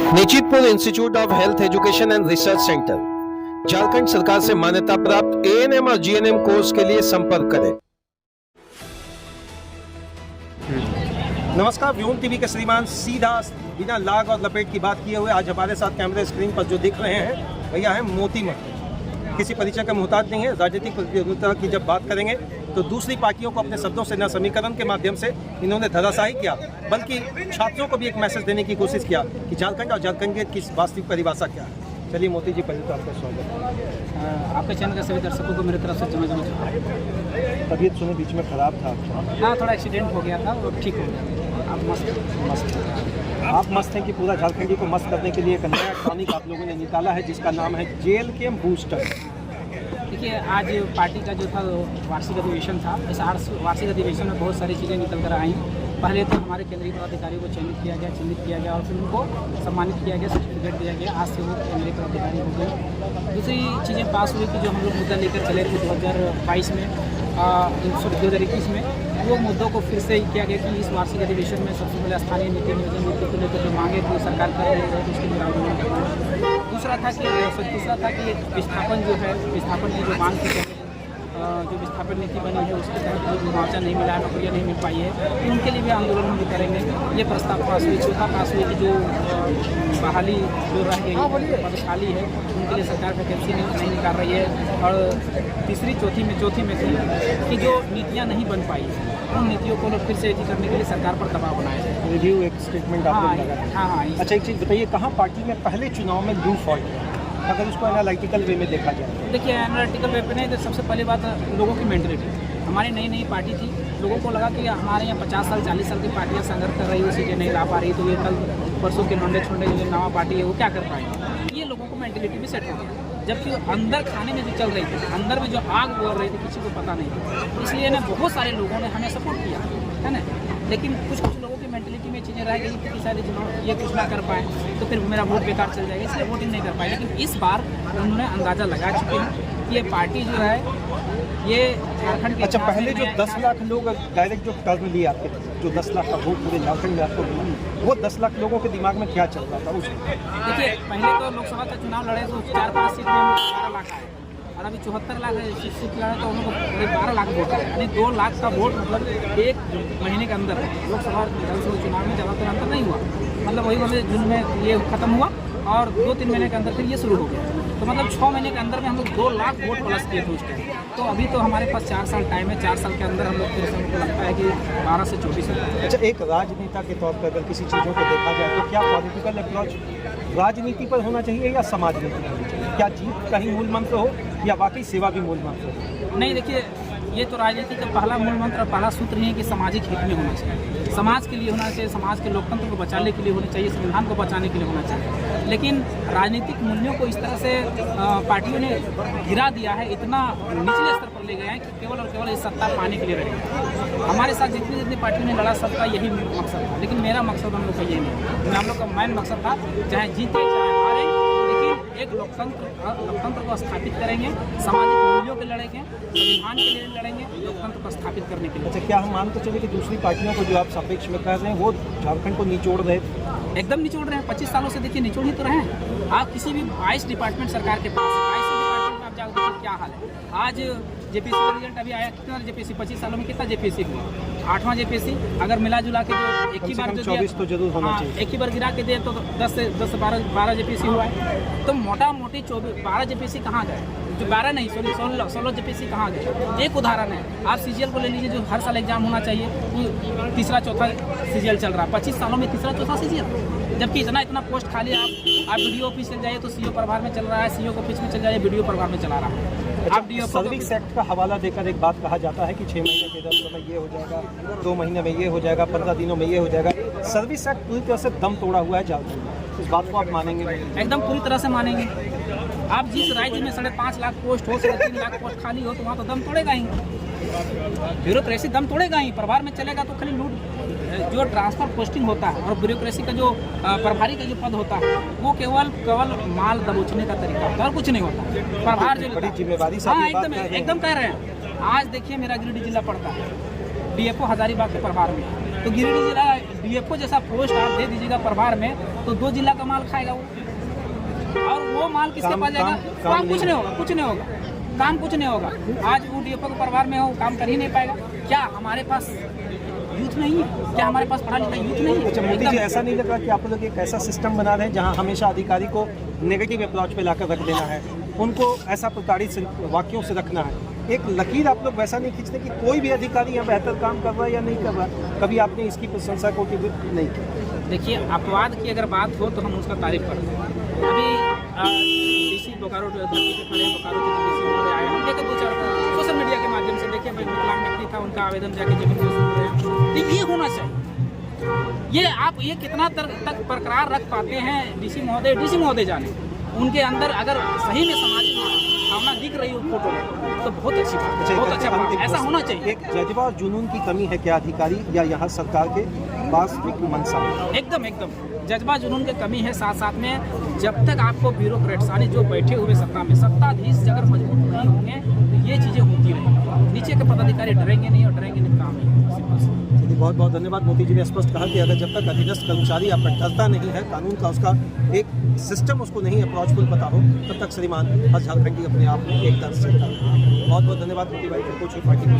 Nichitpur institute of health education and research centre Jharkhand सरकार से मान्यता प्राप्त एएनएम और जीएनएम कोर्स के लिए संपर्क करें। नमस्कार, व्योम टीवी के श्रीमान सीधा बिना लाग और लपेट की बात किए हुए आज हमारे साथ कैमरे स्क्रीन पर जो दिख रहे हैं भैया है मोती महतो। किसी परिचय का मोहताज नहीं है। राजनीतिक प्रतियोगिता की जब बात करेंगे तो दूसरी पार्टियों को अपने शब्दों से न समीकरण के माध्यम से इन्होंने धराशायी किया, बल्कि छात्रों को भी एक मैसेज देने की कोशिश किया कि झारखंड और झारखंडियत की वास्तविक परिभाषा क्या है। चलिए मोती जी, पहले तो आपका स्वागत है। आपके चैनल के सभी दर्शकों को मेरी तरफ से जमा तबीयत सुने बीच में खराब था आपका? हाँ, थोड़ा एक्सीडेंट हो गया था और ठीक हो गया। आप मस्त आप मस्त हैं कि पूरा झारखंडी को मस्त करने के लिए एक नया टॉनिक आप लोगों ने निकाला है जिसका नाम है जेल के बूस्टर। देखिए, आज पार्टी का जो था वार्षिक अधिवेशन था। इस वार्षिक अधिवेशन में बहुत सारी चीज़ें निकल कर आई। पहले तो हमारे केंद्रीय पदाधिकारी को चिन्हित किया गया और फिर उनको सम्मानित किया गया, सर्टिफिकेट दिया गया। आज से वो केंद्रीय पदाधिकारी हो गए। दूसरी चीज़ें पास हुई कि जो हम लोग मुद्दा लेकर चले थे 2022 में 2021 में, वो मुद्दों को फिर से किया गया कि इस वार्षिक अधिवेशन में सबसे पहले स्थानीय नीति नियोजन नीति को लेकर जो मांगे थी सरकार कर रही है उसके लिए आंदोलन करना। तीसरा था कि विस्थापन जो है, विस्थापन की जो मांग थी, जो विस्थापन नीति बनी है उसके तहत जो मुआवजा नहीं मिला है, नौकरियाँ नहीं मिल पाई है, तो उनके लिए भी आंदोलन हम करेंगे। ये प्रस्ताव पास हुई। चौथा पास हुई कि जो बहाली जो रह गई पदशाली है उनके लिए सरकार वैकेंसी नहीं निकाल रही है। और चौथी में थी कि जो नीतियाँ नहीं बन पाई उन नीतियों को फिर से करने के लिए सरकार पर दबाव बनाया जाए। रिव्यू एक स्टेटमेंट आपको लगा। हाँ। अच्छा, एक चीज़ बताइए, कहाँ पार्टी में पहले चुनाव में लू फॉल्ट अगर उसको एनालिटिकल वे में देखा जाए? देखिए, एनालिटिकल वे पे नहीं तो सबसे पहली बात लोगों की मेंटलिटी। हमारी नई पार्टी थी, लोगों को लगा कि हमारे यहाँ 50 साल 40 साल की पार्टियाँ संघर्ष कर रही है, सीटें नहीं ला पा रही, तो ये कल परसों के नोंडे छोंडे जो नवा पार्टी है वो क्या कर पाएंगे। ये लोगों को मेंटलिटी भी सेट हो गया। जबकि अंदर खाने में जो चल रही थी, अंदर में जो आग बोल रही थी, किसी को पता नहीं था। इसलिए ना बहुत सारे लोगों ने हमें सपोर्ट किया है ना, लेकिन कुछ लोगों की मेंटलिटी में चीज़ें रह गई कि शायद ये कुछ ना कर पाए तो फिर मेरा वोट बेकार चल जाएगा, इसलिए वोटिंग नहीं कर पाए। लेकिन इस बार उन्होंने अंदाज़ा लगा चुके हैं कि ये पार्टी जो है ये झारखंड के। अच्छा, पहले जो 10 लाख लोग डायरेक्ट जो टर्म लिए आपके, जो 10 लाख का वोट पूरे झारखंड में आपको मिला, वो 10 लाख लोगों के दिमाग में क्या चल रहा था उस? देखिए, पहले तो लोकसभा का चुनाव लड़े तो 4-5 सीट में 12 लाख आए, और अभी 74 लाख सीट लड़े तो उनको 12 लाख वोट आए, यानी 2 लाख का वोट मतलब एक महीने के अंदर लोकसभा विधानसभा चुनाव में ज़्यादातर अंतर नहीं हुआ। मतलब वही मतलब जून में ये खत्म हुआ और 2-3 महीने के अंदर फिर ये शुरू हो गया। तो मतलब 6 महीने के अंदर में हम लोग 2 लाख वोट प्लस किए थे उस टाइम। तो अभी तो हमारे पास 4 साल टाइम है। 4 साल के अंदर हम लोग फिर से हमको लगता है कि 12 से 24 है। अच्छा, एक राजनेता के तौर पर अगर किसी चीज़ों को देखा जाए तो क्या पॉलिटिकल अप्रोच राजनीति पर होना चाहिए या समाज नीति पर होनी चाहिए? क्या जीत का ही मूल मंत्र हो या वाकई सेवा भी मूल मंत्र हो? नहीं, देखिए, ये तो राजनीति का पहला मूल मंत्र और पहला सूत्र ही है कि सामाजिक हित में होना चाहिए, समाज के लिए होना चाहिए, समाज के लोकतंत्र को बचाने के लिए होना चाहिए, संविधान को बचाने के लिए होना चाहिए। लेकिन राजनीतिक मूल्यों को इस तरह से पार्टियों ने गिरा दिया है, इतना निचले स्तर पर ले गए हैं कि केवल और केवल इस सत्ता पाने के लिए रहे। हमारे साथ जितनी पार्टियों ने लड़ा, सबका यही मकसद था, लेकिन मेरा मकसद हम लोग का ये नहीं। हम लोग का मेन मकसद था चाहे जीते चाहे हारे, लेकिन एक लोकतंत्र को स्थापित करेंगे, सामाजिक मूल्यों के लड़ेंगे, संविधान के लिए लड़ेंगे, लोकतंत्र को स्थापित करने के लिए। अच्छा, क्या हम मानते चले कि दूसरी पार्टियों को जो आप सापेक्ष में कह रहे हैं वो झारखंड को निचोड़ रहे? एकदम निचोड़ रहे हैं। 25 सालों से देखिए निचोड़ ही तो रहे हैं। आप किसी भी 22 डिपार्टमेंट सरकार के पास, 22 डिपार्टमेंट में आप जाओ देखिए क्या हाल है। आज जेपीएससी का रिजल्ट अभी आया, कितना जेपीएससी 25 सालों में कितना जेपीएससी हुआ? 8वां जेपीएससी। अगर मिला जुला के जो एक ही बार जो 24 तो जरूर होना चाहिए। एक ही बार गिरा के दे तो 10 से 12 जेपीएससी हुआ है। तो मोटा मोटी 12 जेपीएससी कहाँ गए? जो 12 नहीं, सॉरी 16 जेपीएससी कहाँ गए? एक उदाहरण है, आप सीजीएल को ले लीजिए, जो हर साल एग्जाम होना चाहिए, वो तीसरा चौथा सीजीएल चल रहा है। 25 सालों में तीसरा चौथा सीजीएल, जबकि इतना पोस्ट खाली। आप वीडियो ऑफिस चल जाइए तो सीओ प्रभार में चल रहा है, सीओ ऑफिस में चल जाइए वीडियो प्रभार में चला रहा है। आप सर्विस एक्ट का हवाला देकर एक बात कहा जाता है कि 6 महीने के अंदर में ये हो जाएगा, 2 महीने में ये हो जाएगा, 15 दिनों में ये हो जाएगा। सर्विस एक्ट पूरी तरह से दम तोड़ा हुआ है झारखंड में, इस बात को आप मानेंगे? एकदम पूरी तरह से मानेंगे। आप जिस राज्य में 5.5 लाख पोस्ट हो, 3.5 लाख पोस्ट खाली हो, तो वहाँ तो दम तोड़ेगा ही, ब्यूरोक्रेसी दम तोड़ेगा ही। प्रभार में चलेगा तो खाली लूट, जो ट्रांसफर पोस्टिंग होता है और ब्यूरोक्रेसी का जो प्रभारी का जो पद होता है वो केवल माल दबोचने का तरीका होता है और कुछ नहीं होता। प्रभार जो बड़ी जिम्मेवारी, हाँ एकदम कह रहे हैं। आज देखिए, मेरा गिरिडीह जिला पड़ता है, डीएफओ हजारीबाग के प्रभार में, तो गिरिडीह जिला डीएफओ जैसा पोस्ट आप दे दीजिएगा प्रभार में, तो 2 जिला का माल खाएगा वो, और वो माल किसके पास जाएगा? काम कुछ नहीं होगा, कुछ नहीं होगा, काम कुछ नहीं होगा। आज वो डीएफओ के प्रभार में हो, काम कर ही नहीं पाएगा। क्या हमारे पास यूथ नहीं है? क्या हमारे पास पढ़ा लिखा यूथ नहीं है? अच्छा मोदी जी, ऐसा नहीं लग रहा कि आप लोग एक ऐसा सिस्टम बना रहे हैं जहां हमेशा अधिकारी को नेगेटिव अप्रोच पे लाकर रख देना है, उनको ऐसा प्रताड़ित वाक्यों से रखना है? एक लकीर आप लोग वैसा नहीं खींचते कि कोई भी अधिकारी यहाँ बेहतर काम कर रहा है या नहीं कर रहा? कभी आपने इसकी प्रशंसा को नहीं की? देखिए, अपवाद की अगर बात हो तो हम उसका तारीफ करते हैं। अभी डीसी बोकारो बोकारो के आए, हम देखे 2-4 सोशल मीडिया के माध्यम से देखे, भाई विकलांग व्यक्ति था, उनका आवेदन जाके जमीन में सुन रहे हैं। तो ये होना चाहिए। ये आप ये कितना तक बरकरार रख पाते हैं डीसी महोदय जाने, उनके अंदर अगर सही में सामाजिक भावना दिख रही हो फोटो में, तो बहुत अच्छी बात है, बहुत अच्छा बात है। ऐसा होना चाहिए। एक जज्बा और जुनून की कमी है क्या अधिकारी या यहाँ सरकार के वास्तविक मंशा? एकदम जज्बा जुनून की कमी है। साथ साथ में जब तक आपको ब्यूरोक्रेट्स यानी जो बैठे हुए सत्ता में सत्ताधीश अगर मजबूत नहीं होंगे तो ये चीज़ें होती रहेंगी। नीचे के पदाधिकारी डरेंगे नहीं, और डरेंगे नहीं काम नहीं। बहुत बहुत धन्यवाद। मोदी जी ने स्पष्ट कहा कि अगर जब तक अधीनस्थ कर्मचारी आप पर डरता नहीं है, कानून का उसका एक सिस्टम उसको नहीं अप्रोचफुल पता हो, तब तक श्रीमान हर झारखंडी अपने आप में एक दर्ज चलता है। बहुत बहुत धन्यवाद मोदी भाई, कुछ पार्टी को